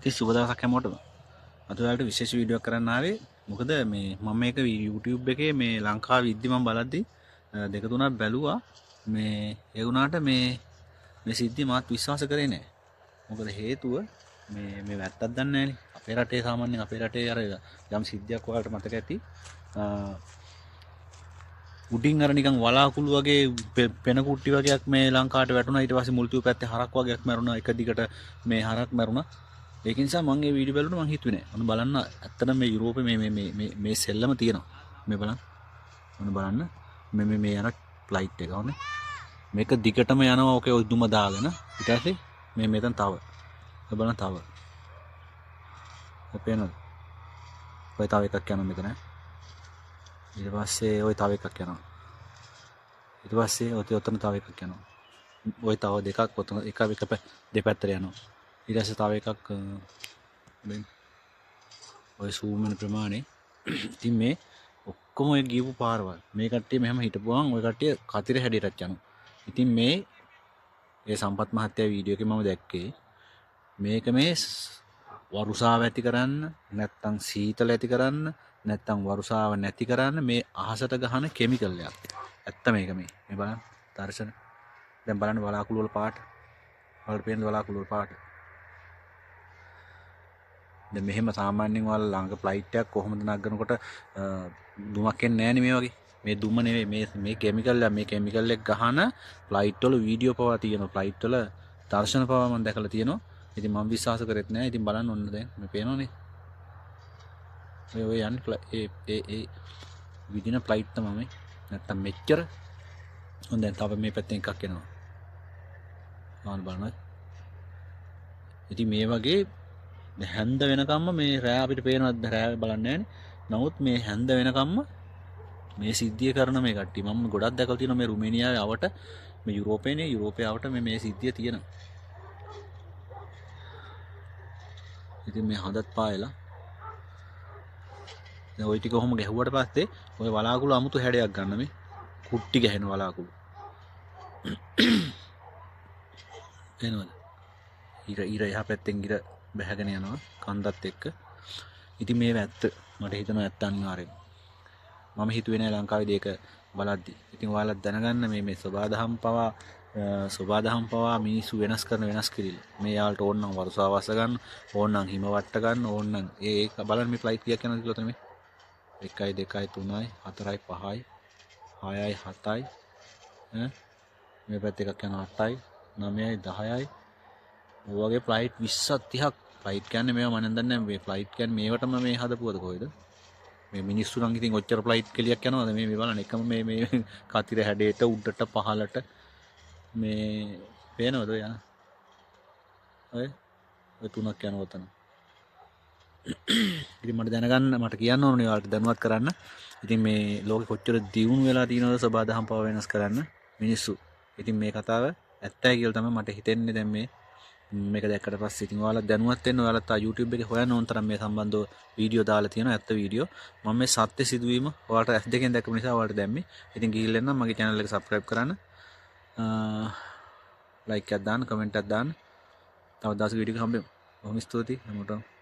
ඉතින් සුබ දවසක් හැමෝටම. අද ඔයාලට විශේෂ වීඩියෝ එකක් කරන්න ආවේ. මොකද මේ මම මේක YouTube එකේ මේ ලංකාවේ ඉද්දි මම බලද්දි දෙක තුනක් බැලුවා. මේ ඒ වුණාට මේ සිද්ධිය මාත් විශ්වාස කරේ නැහැ. මොකද හේතුව මේ වැත්තක් දන්නේ නැහැනේ. අපේ රටේ සාමාන්‍යයෙන් අපේ රටේ අර යම් සිද්ධියක් ඔයාලට මතක ඇති. උඩින් අර නිකන් වලාකුළු වගේ පෙන කුට්ටි වගේක් මේ ලංකාවට වැටුණා. ඊට පස්සේ මුල්තිව් පැත්තේ හරක් වගේක් මැරුණා. එක දිගට මේ හරක් මැරුණා. ඒක නිසා මම මේ වීඩියෝ බලනකොට මම හිතුවේ නෑ. ඔන්න බලන්න ඇත්තටම මේ යුරෝපේ මේ සෙල්ලම තියෙනවා. මේ බලන්න. ඔන්න බලන්න. මේ යන ෆ්ලයිට් එක ඕනේ. මේක දිගටම යනවා. ඔකේ ඔය දුම දාගෙන. ඊට පස්සේ මේ මෙතන තව. ඔය බලන්න තව. ඔය පේනවද? ඔය තව එකක් යනවා මෙතන. ඊට පස්සේ ඔය තව එකක් යනවා. ඊට පස්සේ ඔතන තව එකක් යනවා. ඔය තව දෙකක් ඔතන එක දෙපැත්තට යනවා. ඊට පස්සේ තව එකක් ඔය zoom වෙන ප්‍රමාණය. ඉතින් මේ ඔක්කොම ඔය ගියපු පාරවල්. මේ කට්ටිය මෙහෙම හිටපුවාම ඔය කට්ටිය කතිර හැඩයටත් යනවා. ඉතින් මේ සම්පත් මහත්තයා වීඩියෝ එකේ මම දැක්කේ මේක මේ වරුසාව ඇති කරන්න, නැත්තම් සීතල ඇති කරන්න, නැත්තම් වරුසාව නැති කරන්න මේ අහසට ගහන කිමිකල් එකක්. ඇත්ත මේක මේ බලන්න දර්ශන. දැන් බලන්න වලාකුළු වල පාට. වලට පේන වලාකුළු වල පාට. දැන් මෙහෙම සාමාන්‍යයෙන් ඔයාලා ළඟ ෆ්ලයිට් එකක් කොහොමද නගනකොට දුමක් එන්නේ නැහනේ මේ වගේ. මේ දුම නෙවෙයි මේ කිමිකල් එක ගහන ෆ්ලයිට් වල වීඩියෝ පවා තියෙනවා. ෆ්ලයිට් වල දර්ශන පවා මම දැකලා තියෙනවා. ඉතින් මම විශ්වාස කරෙත් නැහැ. ඉතින් බලන්න ඕන දැන් මේ පේනවනේ. ඔය යන්නේ ඒ විදින ෆ්ලයිට් තමයි. නැත්තම් මෙච්චර. හොඳ දැන් තව මේ පැත්තෙන් එකක් එනවා. බලන්න. ඉතින් මේ වගේ හැන්ද වෙනකම්ම මේ රෑ අපිට පේනවත් රෑ බලන්නේ නැහනේ. නමුත් මේ හැන්ද වෙනකම්ම මේ සිද්ධිය කරන මේ කට්ටිය මම ගොඩක් දැකලා තියෙනවා මේ රුමේනියාවේ ආවට මේ යුරෝපේ ආවට මේ සිද්ධිය තියෙනවා. ඉතින් මේ හදත් පායලා දැන් ওই ටික කොහොම ගැහුවට පස්සේ ওই වලාකුළු අමුතු හැඩයක් ගන්න මේ කුට්ටි ගැහෙන වලාකුළු. එනවද? ඊර එහා පැත්තෙන් ඉර බැහැගෙන යනවා කන්දත් එක්ක. ඉතින් මේ වැත්ත මට හිතෙනවා ඇත්ත අනිවාර්යෙන්. මම හිතුවේ නෑ ලංකාවේදී ඒක බලද්දි. ඉතින් ඔයාලා දැනගන්න මේ සබාදහම් පවා මිනිස්සු වෙනස් කිරිල්ල. මේ යාලට ඕනනම් වරුසාව වස ගන්න, ඕනනම් හිම වට ගන්න, ඕනනම් ඒක බලන්න මේ ෆ්ලයිට් කීයක් යනවද කියලා තමයි. 1 2 3 4 5 6යි 7යි මේ පැත්තේ එකක් යනවා 8යි 9යි 10යි. ඔය වගේ ෆ්ලයිට් 20ක් 30ක් ෆ්ලයිට් කියන්නේ මේවා මම දන්නේ නැහැ. මේ ෆ්ලයිට් කියන්නේ මේවටම මේ හදපුවද කොහෙද? මේ මිනිස්සු නම් ඉතින් ඔච්චර ෆ්ලයිට් කෙලියක් යනවාද මේ බලන්න එකම මේ කතිර හැඩයට උඩට පහළට මේ පේනවද ඔය යන ඔය තුනක් යනවා උතන. ඉතින් මට කියන්න ඕනේ ඔයාලට දැනුවත් කරන්න. ඉතින් මේ ලෝකෙ කොච්චර දියුණු වෙලා තියෙනවද සබාදහම් පව වෙනස් කරන්න මිනිස්සු. ඉතින් මේ කතාව ඇත්තයි කියලා තමයි මට හිතෙන්නේ දැන් මේක දැක්කට පස්සේ. ඉතින් ඔයාලා දැනුවත් වෙන්න ඔයාලා තා YouTube එකේ හොයන්න ඕන තරම් මේ සම්බන්ධව වීඩියෝ දාලා තියෙනවා. ඇත්ත වීඩියෝ. මම මේ සත්‍ය සිදුවීම ඔයාලට S2 දැක්කම නිසා ඔයාලට දැම්මේ. ඉතින් ගිහිල්ලා එන්න මගේ channel එක subscribe කරන්න. like එකක් දාන්න, comment එකක් දාන්න. තව දවසක වීඩියෝ එක හම්බෙමු. බොහොම ස්තුතියි හැමෝටම.